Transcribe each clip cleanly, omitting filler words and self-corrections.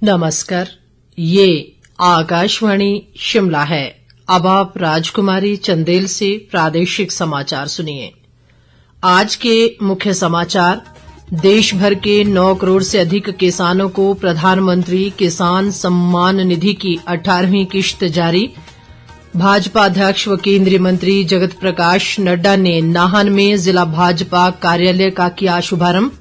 नमस्कार, ये आकाशवाणी शिमला है। अब आप राजकुमारी चंदेल से प्रादेशिक समाचार सुनिए। आज के मुख्य समाचार। देश भर के 9 करोड़ से अधिक किसानों को प्रधानमंत्री किसान सम्मान निधि की 18वीं किश्त जारी। भाजपा अध्यक्ष व केंद्रीय मंत्री जगत प्रकाश नड्डा ने नाहन में जिला भाजपा कार्यालय का किया शुभारंभ।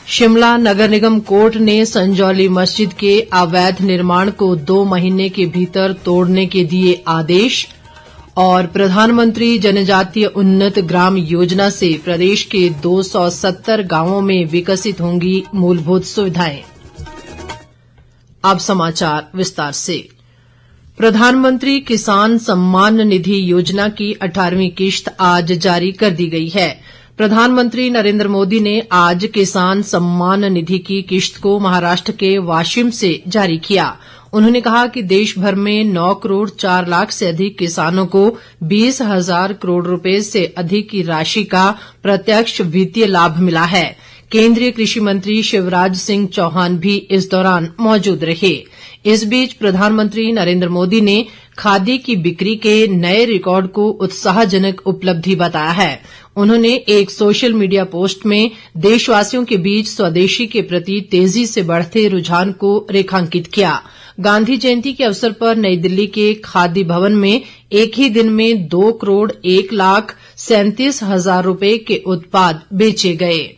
शिमला नगर निगम कोर्ट ने संजौली मस्जिद के अवैध निर्माण को 2 महीने के भीतर तोड़ने के दिए आदेश। और प्रधानमंत्री जनजातीय उन्नत ग्राम योजना से प्रदेश के 270 गांवों में विकसित होंगी मूलभूत सुविधाएं। अब समाचार विस्तार से। प्रधानमंत्री किसान सम्मान निधि योजना की 18वीं किश्त आज जारी कर दी गई है। प्रधानमंत्री नरेंद्र मोदी ने आज किसान सम्मान निधि की किश्त को महाराष्ट्र के वाशिम से जारी किया। उन्होंने कहा कि देश भर में 9 करोड़ 4 लाख से अधिक किसानों को 20,000 करोड़ रुपए से अधिक की राशि का प्रत्यक्ष वित्तीय लाभ मिला है। केंद्रीय कृषि मंत्री शिवराज सिंह चौहान भी इस दौरान मौजूद रहे। इस बीच प्रधानमंत्री नरेंद्र मोदी ने खादी की बिक्री के नए रिकॉर्ड को उत्साहजनक उपलब्धि बताया है। उन्होंने एक सोशल मीडिया पोस्ट में देशवासियों के बीच स्वदेशी के प्रति तेजी से बढ़ते रुझान को रेखांकित किया। गांधी जयंती के अवसर पर नई दिल्ली के खादी भवन में एक ही दिन में 2 करोड़ 1 लाख 37 हजार रुपए के उत्पाद बेचे गए।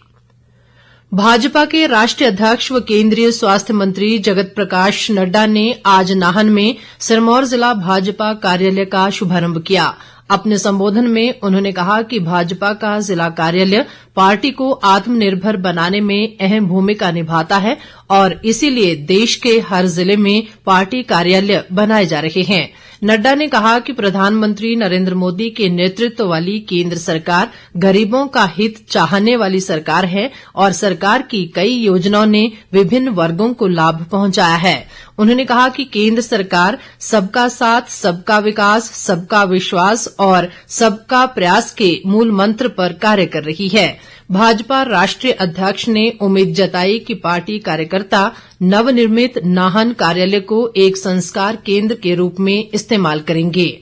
भाजपा के राष्ट्रीय अध्यक्ष व केंद्रीय स्वास्थ्य मंत्री जगत प्रकाश नड्डा ने आज नाहन में सिरमौर जिला भाजपा कार्यालय का शुभारंभ किया। अपने संबोधन में उन्होंने कहा कि भाजपा का जिला कार्यालय पार्टी को आत्मनिर्भर बनाने में अहम भूमिका निभाता है और इसीलिए देश के हर जिले में पार्टी कार्यालय बनाए जा रहे हैं। नड्डा ने कहा कि प्रधानमंत्री नरेंद्र मोदी के नेतृत्व वाली केंद्र सरकार गरीबों का हित चाहने वाली सरकार है और सरकार की कई योजनाओं ने विभिन्न वर्गों को लाभ पहुंचाया है। उन्होंने कहा कि केंद्र सरकार सबका साथ, सबका विकास, सबका विश्वास और सबका प्रयास के मूल मंत्र पर कार्य कर रही है। भाजपा राष्ट्रीय अध्यक्ष ने उम्मीद जताई कि पार्टी कार्यकर्ता नवनिर्मित नाहन कार्यालय को एक संस्कार केंद्र के रूप में इस्तेमाल करेंगे।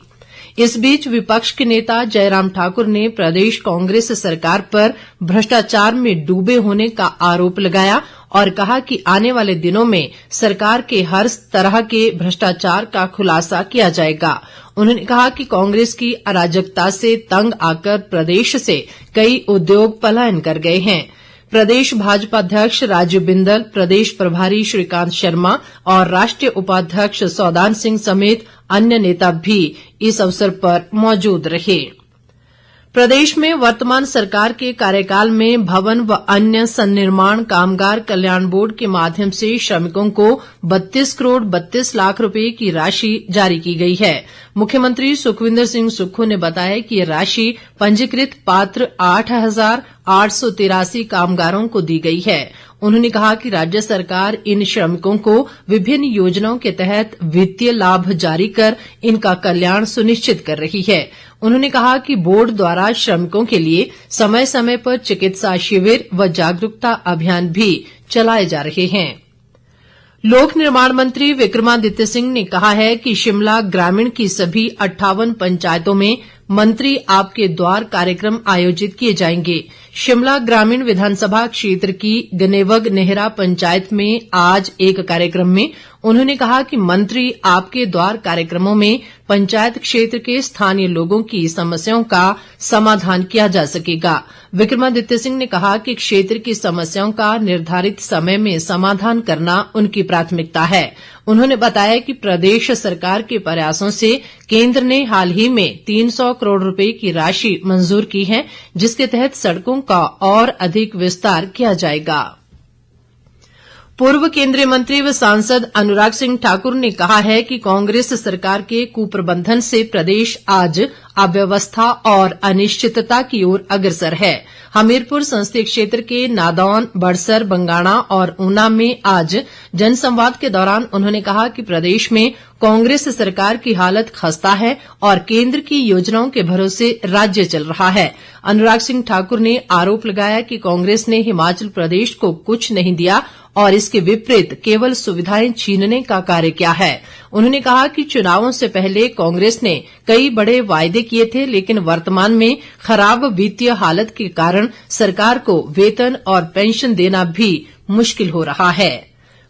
इस बीच विपक्ष के नेता जयराम ठाकुर ने प्रदेश कांग्रेस सरकार पर भ्रष्टाचार में डूबे होने का आरोप लगाया और कहा कि आने वाले दिनों में सरकार के हर तरह के भ्रष्टाचार का खुलासा किया जाएगा। उन्होंने कहा कि कांग्रेस की अराजकता से तंग आकर प्रदेश से कई उद्योग पलायन कर गए हैं। प्रदेश भाजपा अध्यक्ष राजीव बिंदल, प्रदेश प्रभारी श्रीकांत शर्मा और राष्ट्रीय उपाध्यक्ष सौदान सिंह समेत अन्य नेता भी इस अवसर पर मौजूद रहे। प्रदेश में वर्तमान सरकार के कार्यकाल में भवन व अन्य सन्निर्माण कामगार कल्याण बोर्ड के माध्यम से श्रमिकों को 32 करोड़ 32 लाख रुपए की राशि जारी की गई है। मुख्यमंत्री सुखविंदर सिंह सुक्खू ने बताया कि ये राशि पंजीकृत पात्र 8,883 कामगारों को दी गई है। उन्होंने कहा कि राज्य सरकार इन श्रमिकों को विभिन्न योजनाओं के तहत वित्तीय लाभ जारी कर इनका कल्याण सुनिश्चित कर रही है। उन्होंने कहा कि बोर्ड द्वारा श्रमिकों के लिए समय समय पर चिकित्सा शिविर व जागरूकता अभियान भी चलाए जा रहे हैं। लोक निर्माण मंत्री विक्रमादित्य सिंह ने कहा है कि शिमला ग्रामीण की सभी 58 पंचायतों में मंत्री आपके द्वार कार्यक्रम आयोजित किए जाएंगे। शिमला ग्रामीण विधानसभा क्षेत्र की गनेवग नेहरा पंचायत में आज एक कार्यक्रम में उन्होंने कहा कि मंत्री आपके द्वार कार्यक्रमों में पंचायत क्षेत्र के स्थानीय लोगों की समस्याओं का समाधान किया जा सकेगा। विक्रमादित्य सिंह ने कहा कि क्षेत्र की समस्याओं का निर्धारित समय में समाधान करना उनकी प्राथमिकता है। उन्होंने बताया कि प्रदेश सरकार के प्रयासों से केंद्र ने हाल ही में 300 करोड़ रुपए की राशि मंजूर की है, जिसके तहत सड़कों का और अधिक विस्तार किया जाएगा। पूर्व केंद्रीय मंत्री व सांसद अनुराग सिंह ठाकुर ने कहा है कि कांग्रेस सरकार के कुप्रबंधन से प्रदेश आज अव्यवस्था और अनिश्चितता की ओर अग्रसर है। हमीरपुर संसदीय क्षेत्र के नादौन, बड़सर, बंगाणा और ऊना में आज जनसंवाद के दौरान उन्होंने कहा कि प्रदेश में कांग्रेस सरकार की हालत खस्ता है और केंद्र की योजनाओं के भरोसे राज्य चल रहा है। अनुराग सिंह ठाकुर ने आरोप लगाया कि कांग्रेस ने हिमाचल प्रदेश को कुछ नहीं दिया और इसके विपरीत केवल सुविधाएं छीनने का कार्य किया है। उन्होंने कहा कि चुनावों से पहले कांग्रेस ने कई बड़े वायदे किए थे, लेकिन वर्तमान में खराब वित्तीय हालत के कारण सरकार को वेतन और पेंशन देना भी मुश्किल हो रहा है।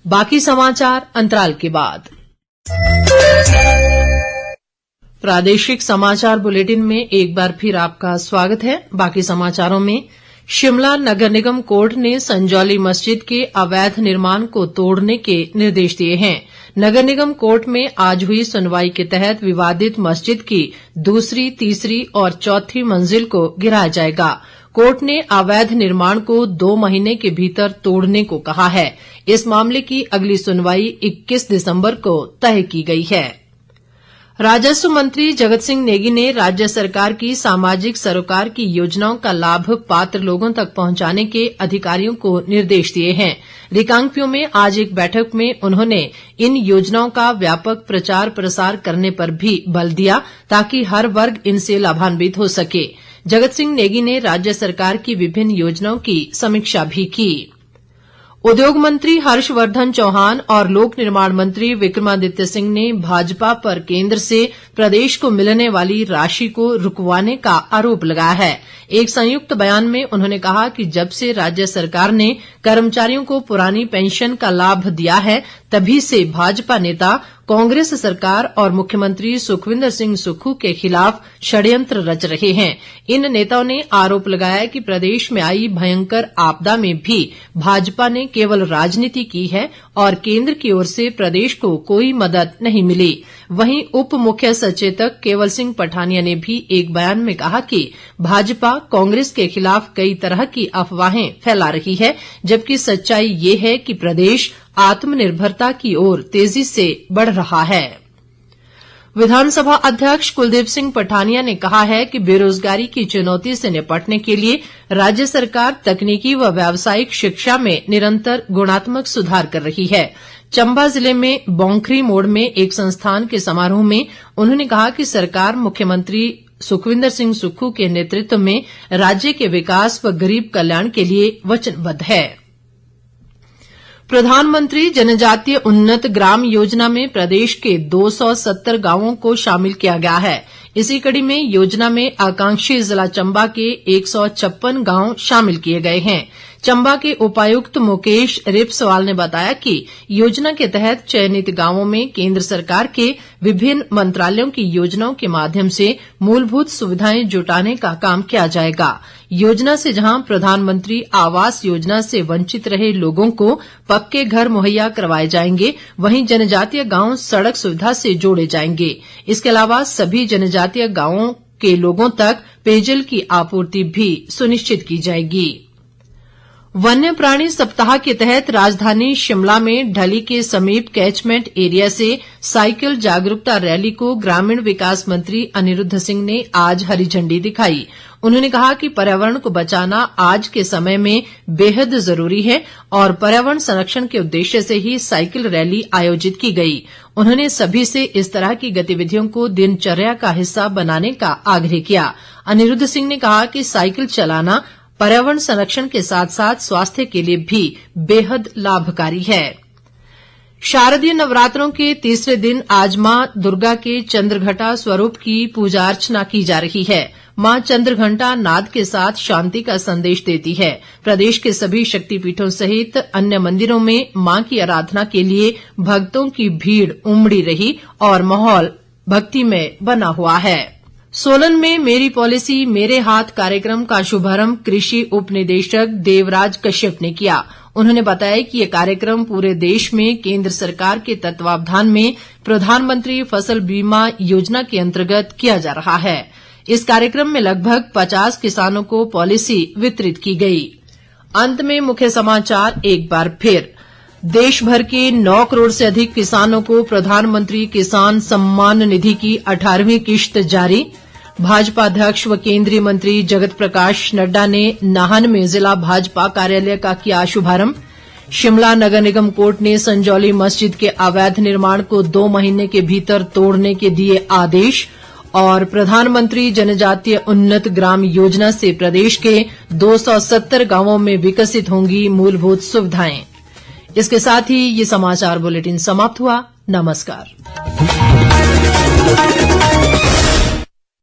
बाकी समाचार अंतराल के बाद। प्रादेशिक समाचार बुलेटिन में एक बार फिर आपका स्वागत है। बाकी समाचारों में शिमला नगर निगम कोर्ट ने संजौली मस्जिद के अवैध निर्माण को तोड़ने के निर्देश दिए हैं। नगर निगम कोर्ट में आज हुई सुनवाई के तहत विवादित मस्जिद की दूसरी, तीसरी और चौथी मंजिल को गिराया जाएगा। कोर्ट ने अवैध निर्माण को 2 महीने के भीतर तोड़ने को कहा है। इस मामले की अगली सुनवाई 21 दिसंबर को तय की गई है। राजस्व मंत्री जगत सिंह नेगी ने राज्य सरकार की सामाजिक सरोकार की योजनाओं का लाभ पात्र लोगों तक पहुंचाने के अधिकारियों को निर्देश दिए हैं। रिकांगपिओ में आज एक बैठक में उन्होंने इन योजनाओं का व्यापक प्रचार प्रसार करने पर भी बल दिया ताकि हर वर्ग इनसे लाभान्वित हो सके। जगत सिंह नेगी ने राज्य सरकार की विभिन्न योजनाओं की समीक्षा भी की। उद्योग मंत्री हर्षवर्धन चौहान और लोक निर्माण मंत्री विक्रमादित्य सिंह ने भाजपा पर केंद्र से प्रदेश को मिलने वाली राशि को रुकवाने का आरोप लगाया है। एक संयुक्त बयान में उन्होंने कहा कि जब से राज्य सरकार ने कर्मचारियों को पुरानी पेंशन का लाभ दिया है, तभी से भाजपा नेता कांग्रेस सरकार और मुख्यमंत्री सुखविंदर सिंह सुक्खू के खिलाफ षड्यंत्र रच रहे हैं। इन नेताओं ने आरोप लगाया कि प्रदेश में आई भयंकर आपदा में भी भाजपा ने केवल राजनीति की है और केंद्र की ओर से प्रदेश को कोई मदद नहीं मिली। वहीं उप मुख्य सचेतक केवल सिंह पठानिया ने भी एक बयान में कहा कि भाजपा कांग्रेस के खिलाफ कई तरह की अफवाहें फैला रही है, जबकि सच्चाई ये है कि प्रदेश आत्मनिर्भरता की ओर तेजी से बढ़ रहा है। विधानसभा अध्यक्ष कुलदीप सिंह पठानिया ने कहा है कि बेरोजगारी की चुनौती से निपटने के लिए राज्य सरकार तकनीकी व व्यावसायिक शिक्षा में निरंतर गुणात्मक सुधार कर रही है। चंबा जिले में बोंखरी मोड़ में एक संस्थान के समारोह में उन्होंने कहा कि सरकार मुख्यमंत्री सुखविंदर सिंह सुक्खू के नेतृत्व में राज्य के विकास व गरीब कल्याण के लिए वचनबद्ध है। प्रधानमंत्री जनजातीय उन्नत ग्राम योजना में प्रदेश के 270 गांवों को शामिल किया गया है। इसी कड़ी में योजना में आकांक्षी जिला चंबा के 156 गांव शामिल किए गए हैं। चंबा के उपायुक्त मुकेश रिपसवाल ने बताया कि योजना के तहत चयनित गांवों में केंद्र सरकार के विभिन्न मंत्रालयों की योजनाओं के माध्यम से मूलभूत सुविधाएं जुटाने का काम किया जाएगा। योजना से जहां प्रधानमंत्री आवास योजना से वंचित रहे लोगों को पक्के घर मुहैया करवाए जाएंगे, वहीं जनजातीय गांव सड़क सुविधा से जोड़े जाएंगे। इसके अलावा सभी जनजातीय गांवों के लोगों तक पेयजल की आपूर्ति भी सुनिश्चित की जाएगी। वन्य प्राणी सप्ताह के तहत राजधानी शिमला में ढली के समीप कैचमेंट एरिया से साइकिल जागरूकता रैली को ग्रामीण विकास मंत्री अनिरुद्ध सिंह ने आज हरी झंडी दिखाई। उन्होंने कहा कि पर्यावरण को बचाना आज के समय में बेहद जरूरी है और पर्यावरण संरक्षण के उद्देश्य से ही साइकिल रैली आयोजित की गई। उन्होंने सभी से इस तरह की गतिविधियों को दिनचर्या का हिस्सा बनाने का आग्रह किया। अनिरुद्ध सिंह ने कहा कि साइकिल चलाना पर्यावरण संरक्षण के साथ साथ स्वास्थ्य के लिए भी बेहद लाभकारी है। शारदीय नवरात्रों के तीसरे दिन आज मां दुर्गा के चंद्रघटा स्वरूप की पूजा अर्चना की जा रही है। मां चंद्रघंटा नाद के साथ शांति का संदेश देती है। प्रदेश के सभी शक्तिपीठों सहित अन्य मंदिरों में मां की आराधना के लिए भक्तों की भीड़ उमड़ी रही और माहौल भक्तिमय बना हुआ है। सोलन में मेरी पॉलिसी मेरे हाथ कार्यक्रम का शुभारंभ कृषि उप निदेशक देवराज कश्यप ने किया। उन्होंने बताया कि ये कार्यक्रम पूरे देश में केंद्र सरकार के तत्वावधान में प्रधानमंत्री फसल बीमा योजना के अंतर्गत किया जा रहा है। इस कार्यक्रम में लगभग 50 किसानों को पॉलिसी वितरित की गई। अंत में मुख्य समाचार एक बार फिर। देश भर के 9 करोड़ से अधिक किसानों को प्रधानमंत्री किसान सम्मान निधि की 18वीं किश्त जारी। भाजपा अध्यक्ष व केंद्रीय मंत्री जगत प्रकाश नड्डा ने नाहन में जिला भाजपा कार्यालय का किया शुभारंभ। शिमला नगर निगम कोर्ट ने संजौली मस्जिद के अवैध निर्माण को 2 महीने के भीतर तोड़ने के दिए आदेश। और प्रधानमंत्री जनजातीय उन्नत ग्राम योजना से प्रदेश के 270 गांवों में विकसित होंगी मूलभूत सुविधाएं। इसके साथ ही ये समाचार बुलेटिन समाप्त हुआ। नमस्कार।